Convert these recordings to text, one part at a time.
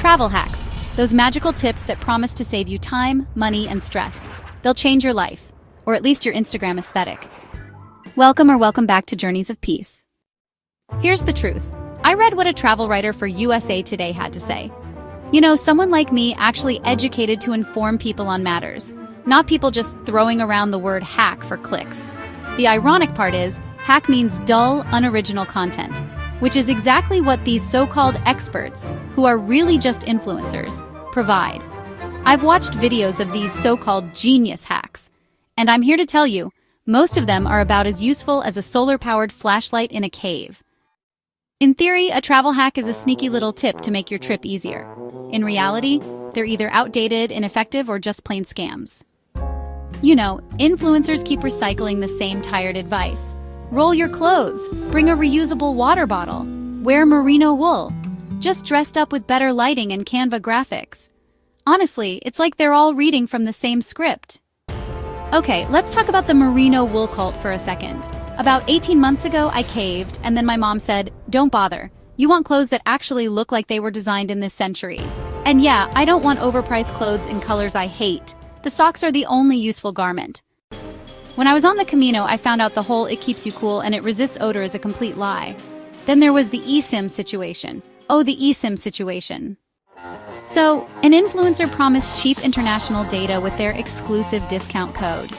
Travel hacks, those magical tips that promise to save you time, money, and stress. They'll change your life, or at least your Instagram aesthetic. Welcome back to Journeys of Peace. Here's the truth. I read what a travel writer for USA Today had to say. You know, someone like me actually educated to inform people on matters, not people just throwing around the word hack for clicks. The ironic part is, hack means dull, unoriginal content, which is exactly what these so-called experts, who are really just influencers, provide. I've watched videos of these so-called genius hacks, and I'm here to tell you, most of them are about as useful as a solar-powered flashlight in a cave. In theory, a travel hack is a sneaky little tip to make your trip easier. In reality, they're either outdated, ineffective, or just plain scams. You know, influencers keep recycling the same tired advice. Roll your clothes, bring a reusable water bottle, wear merino wool, just dressed up with better lighting and Canva graphics. Honestly, it's like they're all reading from the same script. Okay, let's talk about the merino wool cult for a second. About 18 months ago, I caved, and then my mom said, "Don't bother. You want clothes that actually look like they were designed in this century." And yeah, I don't want overpriced clothes in colors I hate. The socks are the only useful garment. When I was on the Camino, I found out the whole "it keeps you cool and it resists odor" is a complete lie. Then there was the eSIM situation. Oh, the eSIM situation. So, an influencer promised cheap international data with their exclusive discount code.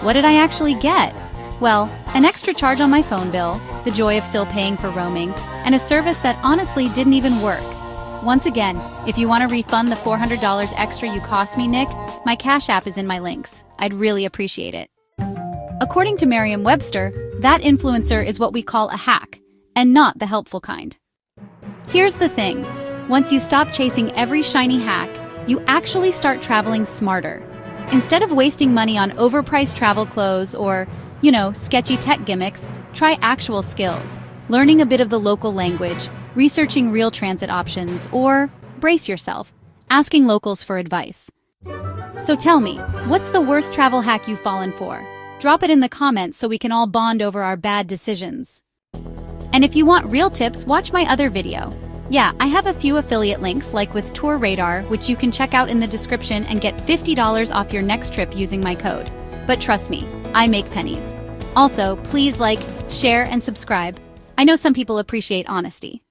What did I actually get? Well, an extra charge on my phone bill, the joy of still paying for roaming, and a service that honestly didn't even work. Once again, if you want to refund the $400 extra you cost me, Nick, my Cash App is in my links. I'd really appreciate it. According to Merriam-Webster, that influencer is what we call a hack, and not the helpful kind. Here's the thing. Once you stop chasing every shiny hack, you actually start traveling smarter. Instead of wasting money on overpriced travel clothes or, sketchy tech gimmicks, try actual skills, learning a bit of the local language, researching real transit options, or, brace yourself, asking locals for advice. So tell me, what's the worst travel hack you've fallen for? Drop it in the comments so we can all bond over our bad decisions. And if you want real tips, watch my other video. Yeah, I have a few affiliate links, like with Tour Radar, which you can check out in the description and get $50 off your next trip using my code. But trust me, I make pennies. Also, please like, share, and subscribe. I know some people appreciate honesty.